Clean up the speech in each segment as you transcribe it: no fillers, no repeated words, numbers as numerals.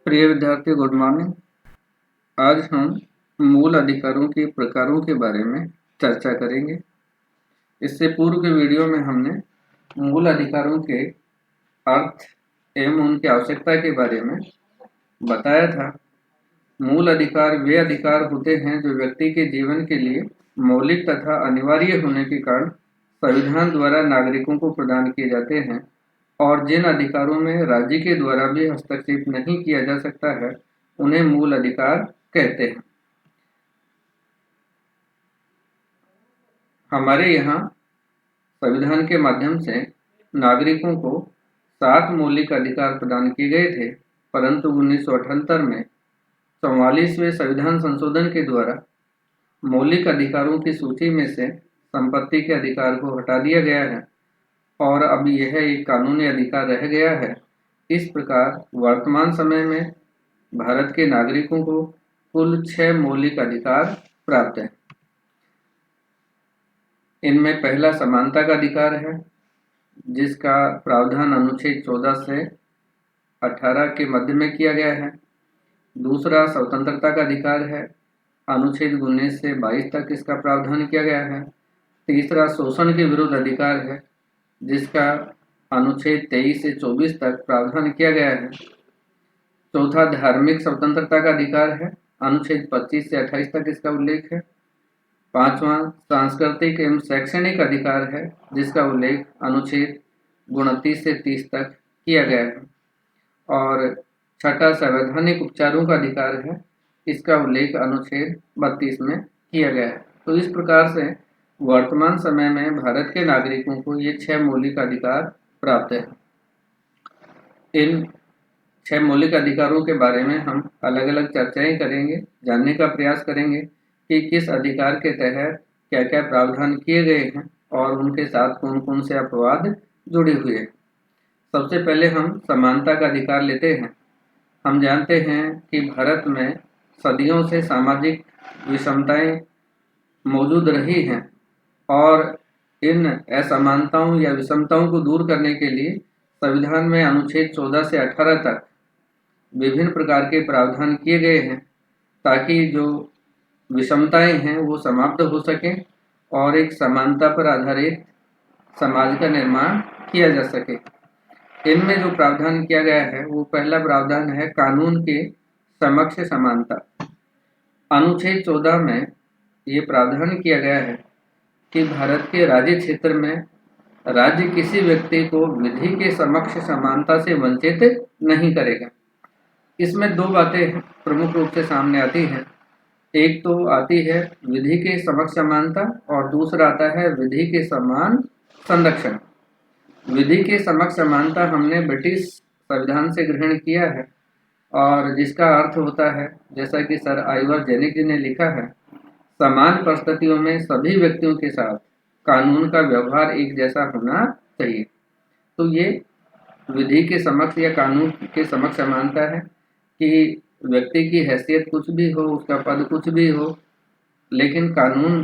प्रिय विद्यार्थी, good morning. आज हम मूल अधिकारों के प्रकारों के बारे में चर्चा करेंगे। इससे पूर्व के वीडियो में हमने मूल अधिकारों के अर्थ एवं उनकी आवश्यकता के बारे में बताया था। मूल अधिकार वे अधिकार होते हैं जो व्यक्ति के जीवन के लिए मौलिक तथा अनिवार्य होने के कारण संविधान द्वारा नागरिकों को प्रदान किए जाते हैं और जिन अधिकारों में राज्य के द्वारा भी हस्तक्षेप नहीं किया जा सकता है उन्हें मूल अधिकार कहते हैं। हमारे यहाँ संविधान के माध्यम से नागरिकों को 7 मौलिक अधिकार प्रदान किए गए थे, परंतु 1978 में 44वें संविधान संशोधन के द्वारा मौलिक अधिकारों की सूची में से संपत्ति के अधिकार को हटा दिया गया है और अब यह एक कानूनी अधिकार रह गया है। इस प्रकार वर्तमान समय में भारत के नागरिकों को कुल 6 मौलिक अधिकार प्राप्त हैं। इनमें पहला समानता का अधिकार है, जिसका प्रावधान अनुच्छेद 14 से 18 के मध्य में किया गया है। दूसरा स्वतंत्रता का अधिकार है, अनुच्छेद 19 से 22 तक इसका प्रावधान किया गया है। तीसरा शोषण के विरुद्ध अधिकार है, जिसका अनुच्छेद 23 से 24 तक प्रावधान किया गया है। चौथा धार्मिक स्वतंत्रता का अधिकार है, अनुच्छेद 25 से 28 तक इसका उल्लेख है। पांचवा सांस्कृतिक एवं शैक्षणिक अधिकार है, जिसका उल्लेख अनुच्छेद 29 से 30 तक किया गया है। और छठा संवैधानिक उपचारों का अधिकार है, इसका उल्लेख अनुच्छेद 32 में किया गया है। तो इस प्रकार से वर्तमान समय में भारत के नागरिकों को ये 6 मौलिक अधिकार प्राप्त है। इन 6 मौलिक अधिकारों के बारे में हम अलग अलग चर्चाएं करेंगे, जानने का प्रयास करेंगे कि किस अधिकार के तहत क्या क्या प्रावधान किए गए हैं और उनके साथ कौन कौन से अपवाद जुड़े हुए हैं। सबसे पहले हम समानता का अधिकार लेते हैं। हम जानते हैं कि भारत में सदियों से सामाजिक विषमताएं मौजूद रही हैं और इन असमानताओं या विषमताओं को दूर करने के लिए संविधान में अनुच्छेद 14 से 18 तक विभिन्न प्रकार के प्रावधान किए गए हैं, ताकि जो विषमताएं हैं वो समाप्त हो सकें और एक समानता पर आधारित समाज का निर्माण किया जा सके। इनमें जो प्रावधान किया गया है वो पहला प्रावधान है कानून के समक्ष समानता। अनुच्छेद 14 में ये प्रावधान किया गया है कि भारत के राज्य क्षेत्र में राज्य किसी व्यक्ति को विधि के समक्ष समानता से वंचित नहीं करेगा। इसमें 2 बातें प्रमुख रूप से सामने आती हैं। एक तो आती है विधि के समक्ष समानता और दूसरा आता है विधि के समान संरक्षण। विधि के समक्ष समानता हमने ब्रिटिश संविधान से ग्रहण किया है और जिसका अर्थ होता है, जैसा कि सर आइवर जेनिक जी ने लिखा है, समान परिस्थितियों में सभी व्यक्तियों के साथ कानून का व्यवहार एक जैसा होना चाहिए। तो ये विधि के समक्ष या कानून के समक्ष समानता है कि व्यक्ति की हैसियत कुछ भी हो, उसका पद कुछ भी हो, लेकिन कानून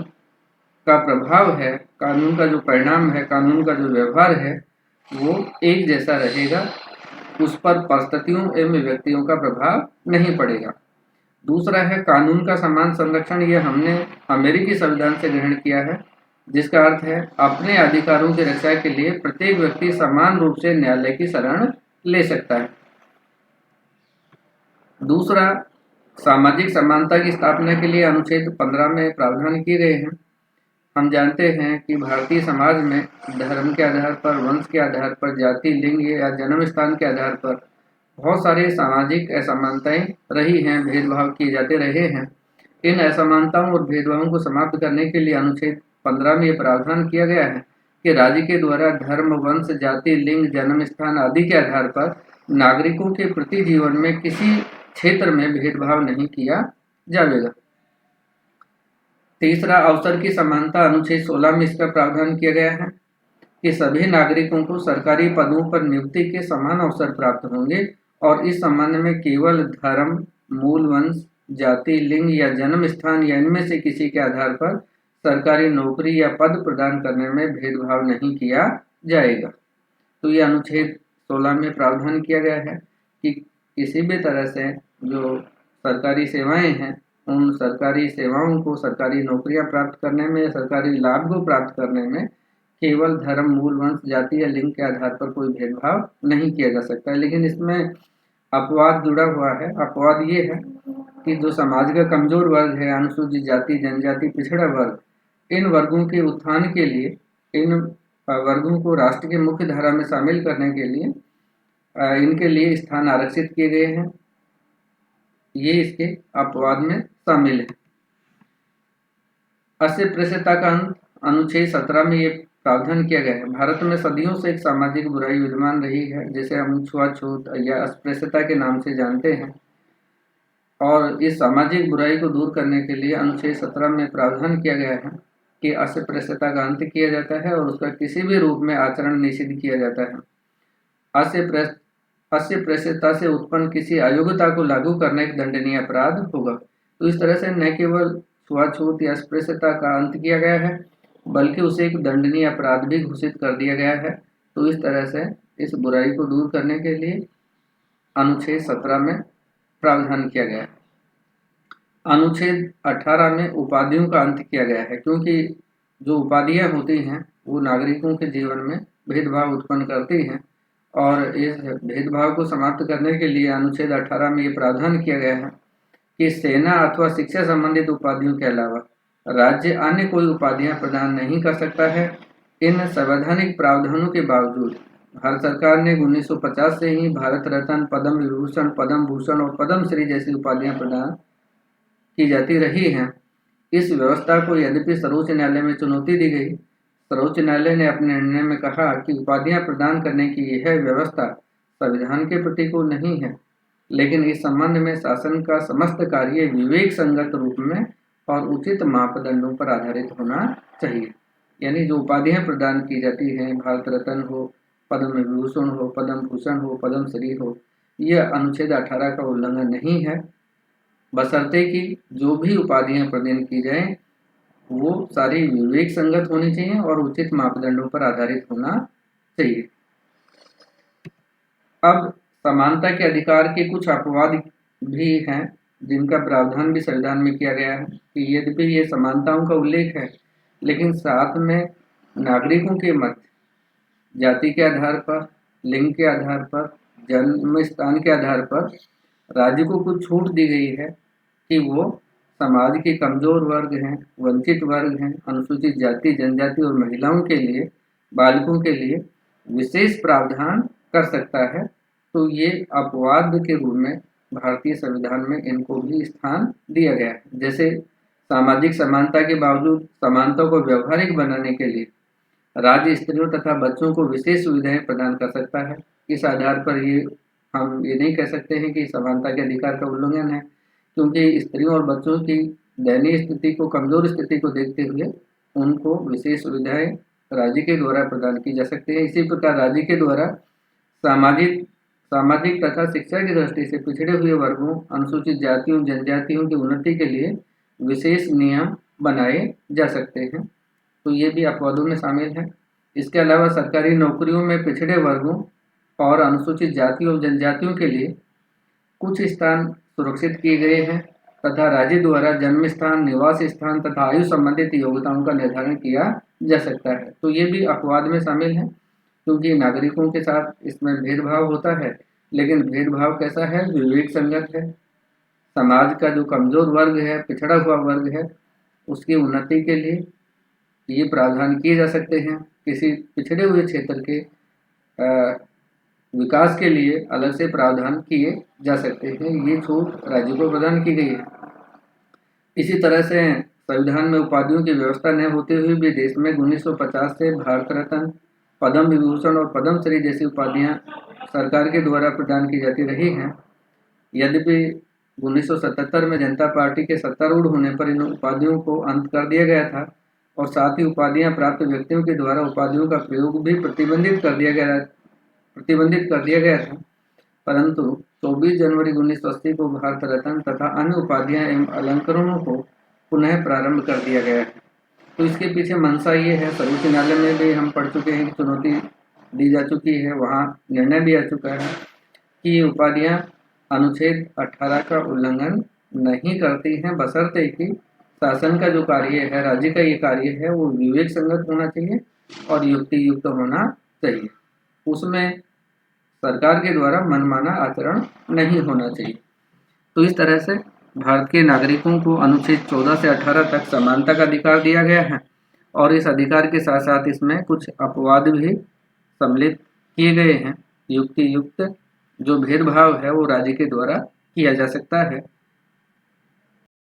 का प्रभाव है, कानून का जो परिणाम है, कानून का जो व्यवहार है वो एक जैसा रहेगा, उस पर परिस्थितियों एवं व्यक्तियों का प्रभाव नहीं पड़ेगा। दूसरा है कानून का समान संरक्षण। यह हमने अमेरिकी संविधान से ग्रहण किया है, जिसका अर्थ है अपने अधिकारों की रक्षा के लिए प्रत्येक व्यक्ति समान रूप से न्यायालय की शरण ले सकता है। दूसरा सामाजिक समानता की स्थापना के लिए अनुच्छेद 15 में प्रावधान किए गए हैं। हम जानते हैं कि भारतीय समाज में धर्म के आधार पर, वंश के आधार पर, जाति, लिंग या जन्म स्थान के आधार पर बहुत सारे सामाजिक असमानताएं रही हैं, भेदभाव किए जाते रहे हैं। इन असमानताओं और भेदभावों को समाप्त करने के लिए अनुच्छेद 15 में यह प्रावधान किया गया है कि राज्य के द्वारा धर्म, वंश, जाति, लिंग, जन्म स्थान आदि के आधार पर नागरिकों के प्रति जीवन में किसी क्षेत्र में भेदभाव नहीं किया जाएगा। तीसरा अवसर की समानता। अनुच्छेद 16 में इसका प्रावधान किया गया है कि सभी नागरिकों को सरकारी पदों पर नियुक्ति के समान अवसर प्राप्त होंगे और इस संबंध में केवल धर्म, मूल वंश, जाति, लिंग या जन्म स्थान या इनमें से किसी के आधार पर सरकारी नौकरी या पद प्रदान करने में भेदभाव नहीं किया जाएगा। तो ये अनुच्छेद 16 में प्रावधान किया गया है कि किसी भी तरह से जो सरकारी सेवाएं हैं, उन सरकारी सेवाओं को, सरकारी नौकरियां प्राप्त करने में, सरकारी लाभ को प्राप्त करने में केवल धर्म, मूल, वंश, जाति या लिंग के आधार पर कोई भेदभाव नहीं किया जा सकता है। लेकिन इसमें अपवाद जुड़ा हुआ है। अपवाद ये है कि जो समाज का कमजोर वर्ग है, अनुसूचित जाति, जनजाति, पिछड़ा वर्ग, इन वर्गों के उत्थान के लिए, इन वर्गों को राष्ट्र की मुख्य धारा में शामिल करने के लिए इनके लिए स्थान आरक्षित किए गए हैं। ये इसके अपवाद में शामिल है। अस्पृश्यता का अंत अनुच्छेद 17 में ये प्रावधान किया गया है। भारत में सदियों से एक सामाजिक बुराई विद्यमान रही है, जिसे हम छुआछूत या अस्पृश्यता के नाम से जानते हैं, और इस सामाजिक बुराई को दूर करने के लिए अनुच्छेद 17 में प्रावधान किया गया है कि अस्पृश्यता का अंत किया जाता है और उसका किसी भी रूप में आचरण निषिद्ध किया जाता है। अस्पृश्यता से उत्पन्न किसी अयोग्यता को लागू करना एक दंडनीय अपराध होगा। तो इस तरह से न केवल छुआछूत या अस्पृश्यता का अंत किया गया है, बल्कि उसे एक दंडनीय अपराध भी घोषित कर दिया गया है। तो इस तरह से इस बुराई को दूर करने के लिए अनुच्छेद 17 में प्रावधान किया गया है। अनुच्छेद 18 में उपाधियों का अंत किया गया है, क्योंकि जो उपाधियां होती हैं वो नागरिकों के जीवन में भेदभाव उत्पन्न करती हैं, और इस भेदभाव को समाप्त करने के लिए अनुच्छेद 18 में ये प्रावधान किया गया है कि सेना अथवा शिक्षा संबंधित उपाधियों के अलावा राज्य अन्य कोई उपाधियां प्रदान नहीं कर सकता है। इन संवैधानिक प्रावधानों के बावजूद भारत सरकार ने 1950 से ही भारत रत्न, पद्म विभूषण, पद्म भूषण और पद्म श्री जैसी उपाधियां प्रदान की जाती रही हैं। इस व्यवस्था को यद्यपि सर्वोच्च न्यायालय में चुनौती दी गई। सर्वोच्च न्यायालय ने अपने निर्णय में कहा कि उपाधियां प्रदान करने की यह व्यवस्था संविधान के प्रतिकूल नहीं है, लेकिन इस संबंध में शासन का समस्त कार्य विवेक संगत रूप में और उचित मापदंडों पर आधारित होना चाहिए। यानी जो उपाधियां प्रदान की जाती हैं, भारत रत्न हो, पद्म विभूषण हो, पद्म भूषण हो, पद्म श्री हो, यह अनुच्छेद 18 का उल्लंघन नहीं है, बशर्ते कि जो भी उपाधियां प्रदान की जाएं वो सारी विवेक संगत होनी चाहिए और उचित मापदंडों पर आधारित होना चाहिए। अब समानता के अधिकार के कुछ अपवाद भी हैं, जिनका प्रावधान भी संविधान में किया गया है कि यद्यपि ये समानताओं का उल्लेख है, लेकिन साथ में नागरिकों के मध्य जाति के आधार पर, लिंग के आधार पर, जन्म स्थान के आधार पर राज्य को कुछ छूट दी गई है कि वो समाज के कमजोर वर्ग हैं, वंचित वर्ग हैं, अनुसूचित जाति, जनजाति और महिलाओं के लिए, बालकों के लिए विशेष प्रावधान कर सकता है। तो ये अपवाद के रूप में भारतीय संविधान में इनको भी स्थान दिया गया है। जैसे सामाजिक समानता के बावजूद समानता को व्यवहारिक बनाने के लिए राज्य स्त्रियों तथा बच्चों को विशेष सुविधाएं प्रदान कर सकता है। इस आधार पर हम ये नहीं कह सकते हैं कि समानता के अधिकार का उल्लंघन है, क्योंकि स्त्रियों और बच्चों की दयनीय स्थिति को, कमजोर स्थिति को देखते हुए उनको विशेष सुविधाएं राज्य के द्वारा प्रदान की जा सकती है। इसी प्रकार राज्य के द्वारा सामाजिक तथा शिक्षा की दृष्टि से पिछड़े हुए वर्गों, अनुसूचित जातियों, जनजातियों की उन्नति के लिए विशेष नियम बनाए जा सकते हैं। तो ये भी अपवादों में शामिल है। इसके अलावा सरकारी नौकरियों में पिछड़े वर्गों और अनुसूचित जातियों और जनजातियों के लिए कुछ स्थान सुरक्षित किए गए हैं तथा राज्य द्वारा जन्म स्थान, निवास स्थान तथा आयु संबंधित योग्यताओं का निर्धारण किया जा सकता है। तो ये भी अपवाद में शामिल है, क्योंकि नागरिकों के साथ इसमें भेदभाव होता है, लेकिन भेदभाव कैसा है? विवेक संगत है। समाज का जो कमजोर वर्ग है, पिछड़ा हुआ वर्ग है, उसकी उन्नति के लिए ये प्रावधान किए जा सकते हैं। किसी पिछड़े हुए क्षेत्र के विकास के लिए अलग से प्रावधान किए जा सकते हैं। ये छूट राज्य को प्रदान की गई है। इसी तरह से संविधान में उपाधियों की व्यवस्था न होते हुए भी देश में 1950 से भारत रत्न, पद्म विभूषण और पद्म श्री जैसी उपाधियां सरकार के द्वारा प्रदान की जाती रही हैं। यद्यपि 1977 में जनता पार्टी के सत्तारूढ़ होने पर इन उपाधियों को अंत कर दिया गया था और साथ ही उपाधियां प्राप्त व्यक्तियों के द्वारा उपाधियों का प्रयोग भी प्रतिबंधित कर दिया गया था, परंतु 24 जनवरी 1980 को भारत रत्न तथा अन्य उपाधियां एवं अलंकरणों को पुनः प्रारंभ कर दिया गया है। तो इसके पीछे मंशा ये है, सर्वोच्च न्यायालय में भी हम पढ़ चुके हैं कि चुनौती दी जा चुकी है, वहाँ निर्णय भी आ चुका है कि ये उपाधियां अनुच्छेद 18 का उल्लंघन नहीं करती हैं, बशर्ते कि शासन का जो कार्य है, राज्य का ये कार्य है, वो विवेक संगत होना चाहिए और युक्ति युक्त होना चाहिए। उसमें सरकार के द्वारा मनमाना आचरण नहीं होना चाहिए। तो इस तरह से भारत के नागरिकों को अनुच्छेद 14 से 18 तक समानता का अधिकार दिया गया है और इस अधिकार के साथ साथ इसमें कुछ अपवाद भी सम्मिलित किए गए हैं। युक्ति युक्त जो भेदभाव है वो राज्य के द्वारा किया जा सकता है।